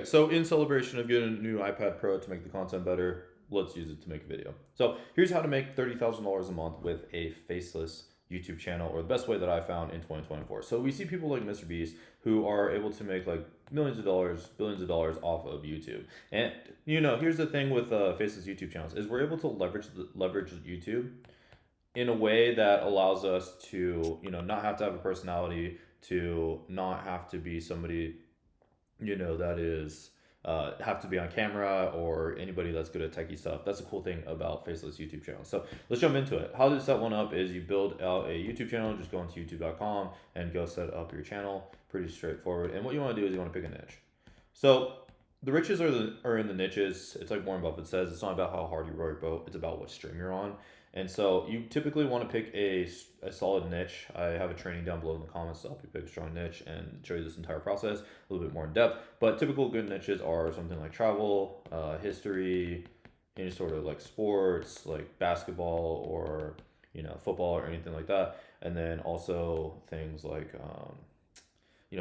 Okay, so in celebration of getting a new iPad Pro to make the content better, let's use it to make a video. So here's how to make $30,000 a month with a faceless YouTube channel, or the best way that I found in 2024. So we see people like Mr. Beast who are able to make like millions of dollars, billions of dollars off of YouTube. And here's the thing with faceless YouTube channels is we're able to leverage YouTube in a way that allows us to not have to have a personality, to not have to be somebody that is have to be on camera, or anybody that's good at techie stuff. That's a cool thing about faceless YouTube channels. So let's jump into it. How to set one up is you build out a YouTube channel. Just go into youtube.com and go set up your channel. Pretty straightforward. And what you want to do is you want to pick a niche. So the riches are in the niches. It's like Warren Buffett says, it's not about how hard you row your boat, it's about what string you're on. And so you typically want to pick a solid niche. I have a training down below in the comments to help you pick a strong niche and show you this entire process a little bit more in depth. But typical good niches are something like travel, history, any sort of like sports, like basketball or football or anything like that. And then also things like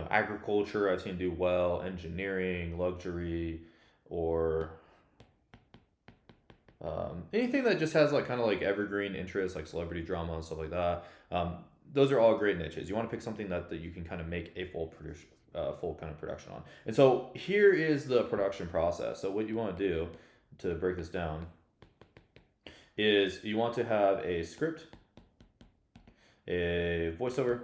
agriculture I've seen do well, engineering, luxury, or anything that just has like kind of like evergreen interests, like celebrity drama and stuff like that. Those are all great niches. You want to pick something that you can kind of make a full kind of production on. And so here is the production process. So what you want to do to break this down is you want to have a script, a voiceover.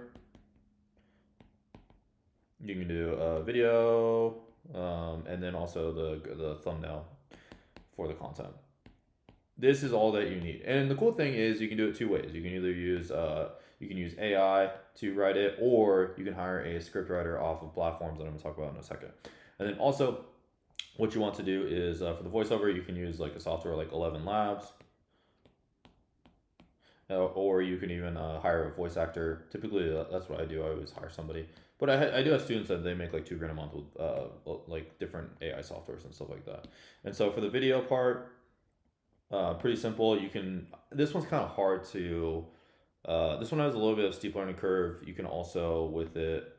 You can do a video, and then also the thumbnail for the content. This is all that you need. And the cool thing is you can do it two ways. You can either use AI to write it, or you can hire a script writer off of platforms that I'm going to talk about in a second. And then also what you want to do is for the voiceover, you can use like a software like 11 Labs. Or you can even hire a voice actor. Typically, that's what I do. I always hire somebody. But I do have students that they make like $2,000 a month with like different AI softwares and stuff like that. And so for the video part, pretty simple. This one's kind of hard to, this one has a little bit of steep learning curve. You can also with it,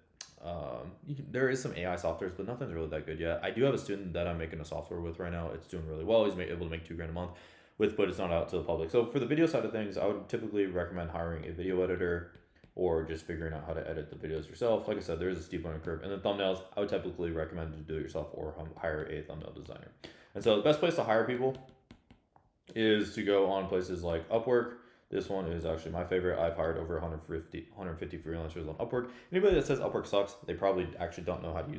there is some AI softwares, but nothing's really that good yet. I do have a student that I'm making a software with right now. It's doing really well. He's able to make $2,000 a month but it's not out to the public. So for the video side of things, I would typically recommend hiring a video editor or just figuring out how to edit the videos yourself. Like I said, there is a steep learning curve. And then thumbnails, I would typically recommend to do it yourself or hire a thumbnail designer. And so the best place to hire people is to go on places like Upwork. This one is actually my favorite. I've hired over 150 freelancers on Upwork. Anybody that says Upwork sucks, they probably actually don't know how to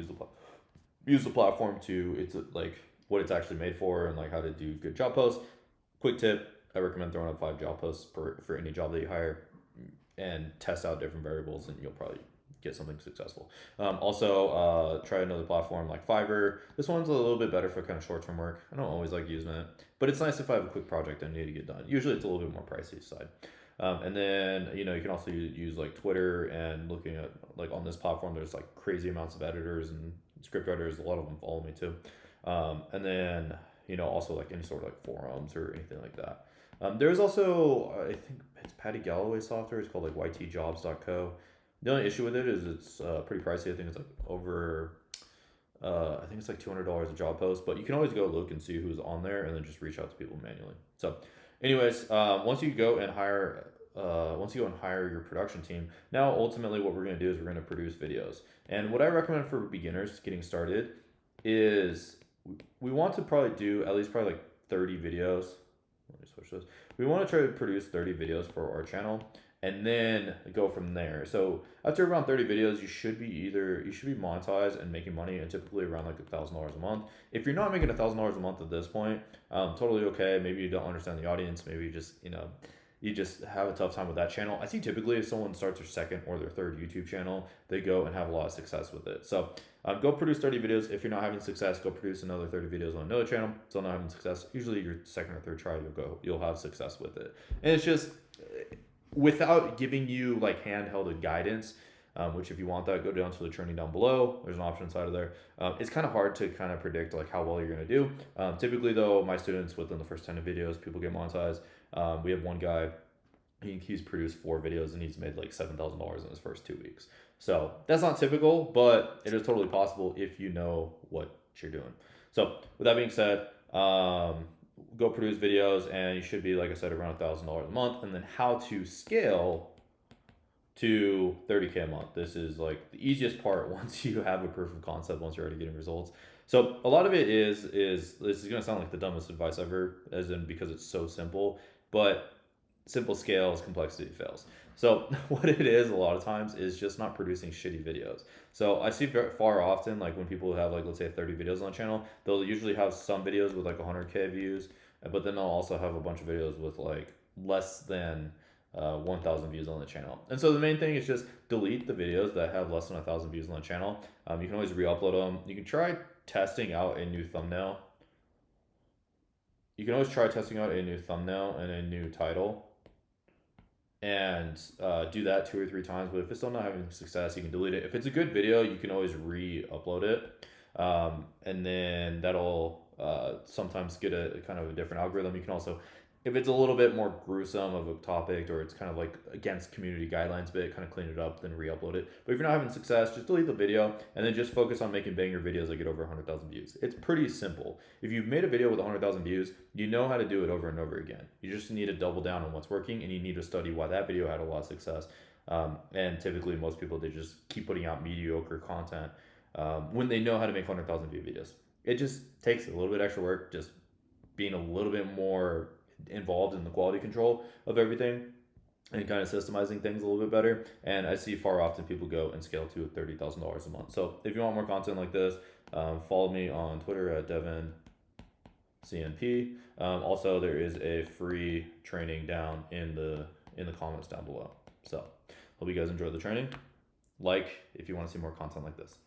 use the platform to it's like what it's actually made for and like how to do good job posts. Quick tip, I recommend throwing up 5 job posts for any job that you hire and test out different variables, and you'll probably get something successful. Also, try another platform like Fiverr. This one's a little bit better for kind of short-term work. I don't always like using it, but it's nice if I have a quick project I need to get done. Usually it's a little bit more pricey side. And then, you can also use like Twitter, and looking at like on this platform, there's like crazy amounts of editors and script writers. A lot of them follow me too. And then, also like any sort of like forums or anything like that. There's also, I think it's Patty Galloway software. It's called like ytjobs.co. The only issue with it is it's pretty pricey. I think it's like I think it's like $200 a job post, but you can always go look and see who's on there and then just reach out to people manually. So anyways, once you go and hire your production team, now ultimately what we're going to do is we're going to produce videos. And what I recommend for beginners getting started is we want to probably do at least probably like 30 videos. Let me switch those. We want to try to produce 30 videos for our channel and then go from there. So after around 30 videos, you should be monetized and making money, and typically around like $1,000 a month. If you're not making $1,000 a month at this point, totally okay. Maybe you don't understand the audience. Maybe you just have a tough time with that channel. I see typically if someone starts their second or their third YouTube channel, they go and have a lot of success with it. So go produce 30 videos. If you're not having success, go produce another 30 videos on another channel. Still not having success, usually your second or third try, you'll have success with it. And it's just without giving you like handheld guidance, which if you want that, go down to the training down below. There's an option inside of there. It's kind of hard to kind of predict like how well you're going to do. Typically though, my students within the first 10 videos, people get monetized. We have one guy, he's produced 4 videos and he's made like $7,000 in his first 2 weeks. So that's not typical, but it is totally possible if you know what you're doing. So with that being said, go produce videos, and you should be, like I said, around $1,000 a month. And then how to scale to 30K a month. This is like the easiest part once you have a proof of concept, once you're already getting results. So a lot of it is this is gonna sound like the dumbest advice ever, as in because it's so simple, but simple scales, complexity fails. So what it is a lot of times is just not producing shitty videos. So I see far often, like when people have like, let's say 30 videos on a channel, they'll usually have some videos with like 100K views, but then they'll also have a bunch of videos with like less than 1,000 views on the channel. And so the main thing is just delete the videos that have less than 1,000 views on the channel. You can always re-upload them. You can try testing out a new thumbnail. You can always try testing out a new thumbnail and a new title, and do that 2 or 3 times. But if it's still not having success, you can delete it. If it's a good video, you can always re-upload it, and then that'll sometimes get a kind of a different algorithm. You can also, if it's a little bit more gruesome of a topic, or it's kind of like against community guidelines, but kind of clean it up, then re-upload it. But if you're not having success, just delete the video and then just focus on making banger videos that get over 100,000 views. It's pretty simple. If you've made a video with 100,000 views, you know how to do it over and over again. You just need to double down on what's working, and you need to study why that video had a lot of success. And typically most people, they just keep putting out mediocre content when they know how to make 100,000 view videos. It just takes a little bit extra work, just being a little bit more involved in the quality control of everything, and kind of systemizing things a little bit better. And I see far often people go and scale to $30,000 a month. So if you want more content like this, follow me on Twitter at DevinCNP. Also, there is a free training down in the comments down below. So hope you guys enjoy the training. Like if you want to see more content like this.